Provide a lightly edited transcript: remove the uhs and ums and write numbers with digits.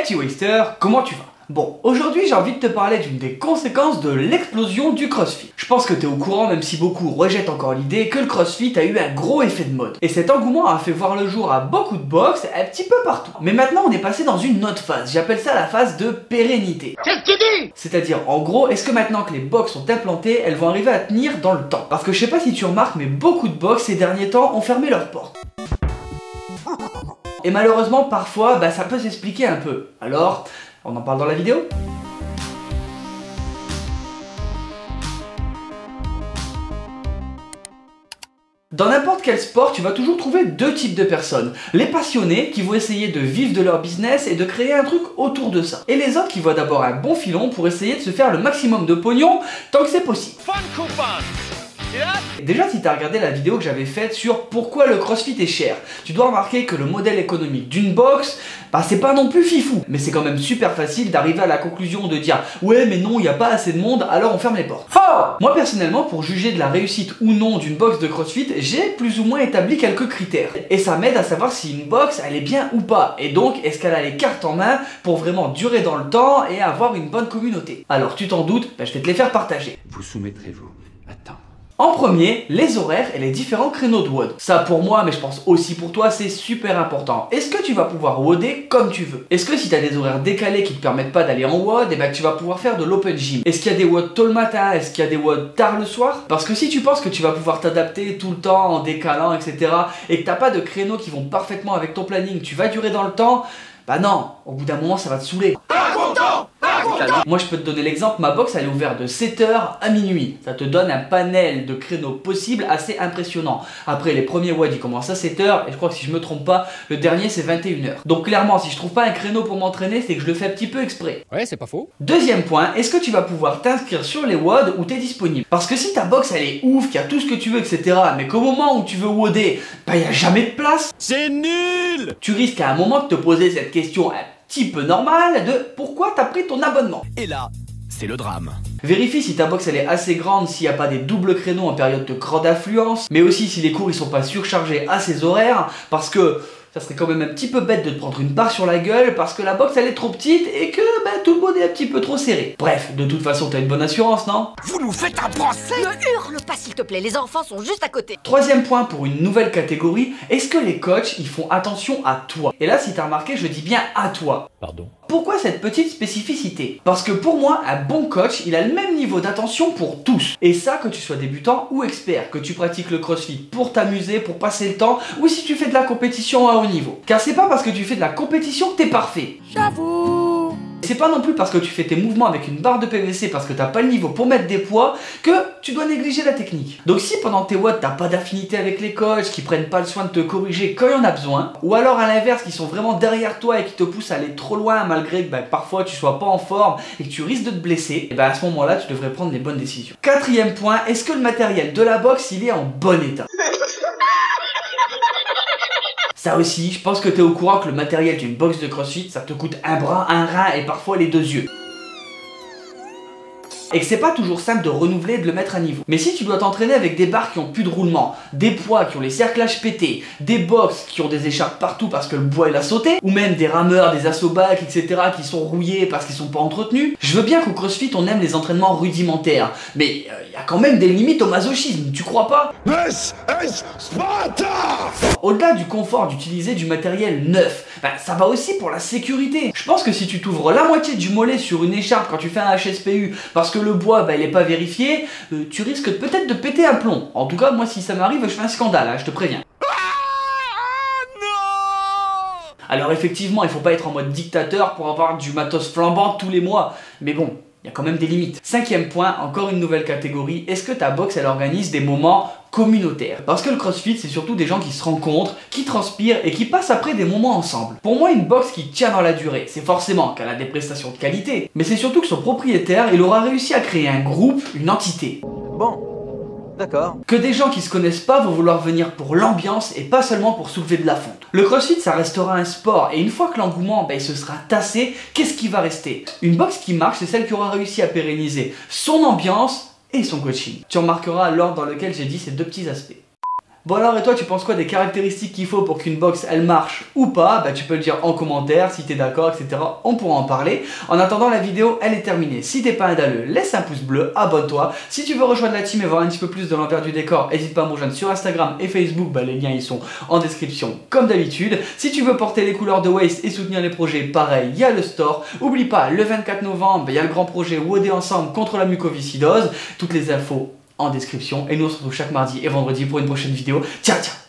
petit Waster, comment tu vas? Bon, aujourd'hui j'ai envie de te parler d'une des conséquences de l'explosion du CrossFit. Je pense que tu es au courant, même si beaucoup rejettent encore l'idée, que le CrossFit a eu un gros effet de mode. Et cet engouement a fait voir le jour à beaucoup de box, un petit peu partout. Mais maintenant on est passé dans une autre phase, j'appelle ça la phase de pérennité. Qu'est-ce que tu dis? C'est-à-dire, en gros, est-ce que maintenant que les box sont implantées, elles vont arriver à tenir dans le temps? Parce que je sais pas si tu remarques, mais beaucoup de box ces derniers temps ont fermé leurs portes. Et malheureusement, parfois, ça peut s'expliquer un peu. Alors, on en parle dans la vidéo? Dans n'importe quel sport, tu vas toujours trouver deux types de personnes. Les passionnés qui vont essayer de vivre de leur business et de créer un truc autour de ça. Et les autres qui voient d'abord un bon filon pour essayer de se faire le maximum de pognon tant que c'est possible. Déjà, si tu as regardé la vidéo que j'avais faite sur pourquoi le CrossFit est cher, tu dois remarquer que le modèle économique d'une box, c'est pas non plus fifou. Mais c'est quand même super facile d'arriver à la conclusion de dire ouais mais non, il n'y a pas assez de monde, alors on ferme les portes. Fort! Moi personnellement, pour juger de la réussite ou non d'une box de CrossFit, j'ai plus ou moins établi quelques critères. Et ça m'aide à savoir si une box, elle est bien ou pas. Et donc, est-ce qu'elle a les cartes en main pour vraiment durer dans le temps et avoir une bonne communauté. Alors tu t'en doutes, je vais te les faire partager. Vous soumettrez-vous. Attends. En premier, les horaires et les différents créneaux de WOD. Ça pour moi, mais je pense aussi pour toi, c'est super important. Est-ce que tu vas pouvoir WODer comme tu veux? Est-ce que si tu as des horaires décalés qui te permettent pas d'aller en WOD, tu vas pouvoir faire de l'open gym? Est-ce qu'il y a des WOD tôt le matin? Est-ce qu'il y a des WOD tard le soir? Parce que si tu penses que tu vas pouvoir t'adapter tout le temps en décalant, etc. et que t'as pas de créneaux qui vont parfaitement avec ton planning, tu vas durer dans le temps, non, au bout d'un moment ça va te saouler. Pas content! Moi je peux te donner l'exemple, ma box elle est ouverte de 7h à minuit. Ça te donne un panel de créneaux possibles assez impressionnant. Après les premiers WOD ils commencent à 7h et je crois que si je me trompe pas, le dernier c'est 21h. Donc clairement si je trouve pas un créneau pour m'entraîner, c'est que je le fais un petit peu exprès. Ouais, c'est pas faux. Deuxième point, est-ce que tu vas pouvoir t'inscrire sur les WOD où tu es disponible? Parce que si ta box elle est ouf, qu'il y a tout ce que tu veux, etc. mais qu'au moment où tu veux WODer, il n'y a jamais de place. C'est nul! Tu risques à un moment de te poser cette question petit peu normal de pourquoi t'as pris ton abonnement. Et là, c'est le drame. Vérifie si ta box elle est assez grande, s'il n'y a pas des doubles créneaux en période de grande affluence, mais aussi si les cours ils sont pas surchargés à ces horaires, parce que ça serait quand même un petit peu bête de te prendre une barre sur la gueule parce que la box elle est trop petite et que tout le monde est un petit peu trop serré. Bref, de toute façon t'as une bonne assurance, non? Vous nous faites un procès! Ne hurle pas s'il te plaît, les enfants sont juste à côté. Troisième point pour une nouvelle catégorie, est-ce que les coachs ils font attention à toi? Et là si t'as remarqué, je dis bien à toi. Pardon? Pourquoi cette petite spécificité? Parce que pour moi, un bon coach, il a le même niveau d'attention pour tous. Et ça, que tu sois débutant ou expert, que tu pratiques le CrossFit pour t'amuser, pour passer le temps, ou si tu fais de la compétition à haut niveau. Car c'est pas parce que tu fais de la compétition que t'es parfait. J'avoue. C'est pas non plus parce que tu fais tes mouvements avec une barre de PVC parce que t'as pas le niveau pour mettre des poids que tu dois négliger la technique. Donc si pendant tes WOD t'as pas d'affinité avec les coachs, qui prennent pas le soin de te corriger quand il y en a besoin, ou alors à l'inverse qui sont vraiment derrière toi et qui te poussent à aller trop loin malgré que parfois tu sois pas en forme et que tu risques de te blesser, et à ce moment là tu devrais prendre les bonnes décisions. Quatrième point, est-ce que le matériel de la box il est en bon état? Ça aussi, je pense que tu es au courant que le matériel d'une box de CrossFit, ça te coûte un bras, un rein et parfois les deux yeux. Et que c'est pas toujours simple de renouveler et de le mettre à niveau. Mais si tu dois t'entraîner avec des barres qui ont plus de roulement, des poids qui ont les cerclages pétés, des box qui ont des écharpes partout parce que le bois il a sauté, ou même des rameurs, des assobacs, etc. qui sont rouillés parce qu'ils sont pas entretenus, je veux bien qu'au CrossFit on aime les entraînements rudimentaires, mais il y a quand même des limites au masochisme, tu crois pas? Au-delà du confort d'utiliser du matériel neuf, ça va aussi pour la sécurité. Je pense que si tu t'ouvres la moitié du mollet sur une écharpe quand tu fais un HSPU parce que le bois il est pas vérifié, tu risques peut-être de péter un plomb. En tout cas, moi si ça m'arrive, je fais un scandale, je te préviens. Alors effectivement, il faut pas être en mode dictateur pour avoir du matos flambant tous les mois, mais bon, il y a quand même des limites. Cinquième point, encore une nouvelle catégorie, est-ce que ta box elle organise des moments communautaires? Parce que le CrossFit c'est surtout des gens qui se rencontrent, qui transpirent et qui passent après des moments ensemble. Pour moi une box qui tient dans la durée, c'est forcément qu'elle a des prestations de qualité, mais c'est surtout que son propriétaire il aura réussi à créer un groupe, une entité. Bon, d'accord. Que des gens qui se connaissent pas vont vouloir venir pour l'ambiance et pas seulement pour soulever de la fonte. Le CrossFit ça restera un sport et une fois que l'engouement il se sera tassé, qu'est-ce qui va rester? Une box qui marche c'est celle qui aura réussi à pérenniser son ambiance et son coaching. Tu remarqueras l'ordre dans lequel j'ai dit ces deux petits aspects. Bon alors, et toi, tu penses quoi des caractéristiques qu'il faut pour qu'une box elle marche ou pas? Bah tu peux le dire en commentaire si t'es d'accord, etc. On pourra en parler. En attendant, la vidéo elle est terminée. Si t'es pas un dalleux, laisse un pouce bleu, abonne-toi. Si tu veux rejoindre la team et voir un petit peu plus de l'envers du décor, n'hésite pas à me rejoindre sur Instagram et Facebook, bah les liens ils sont en description comme d'habitude. Si tu veux porter les couleurs de Waste et soutenir les projets, pareil, il y a le store. Oublie pas, le 24 novembre, il y a le grand projet WODé ensemble contre la mucoviscidose. Toutes les infos en description. Et nous on se retrouve chaque mardi et vendredi pour une prochaine vidéo. Ciao ciao.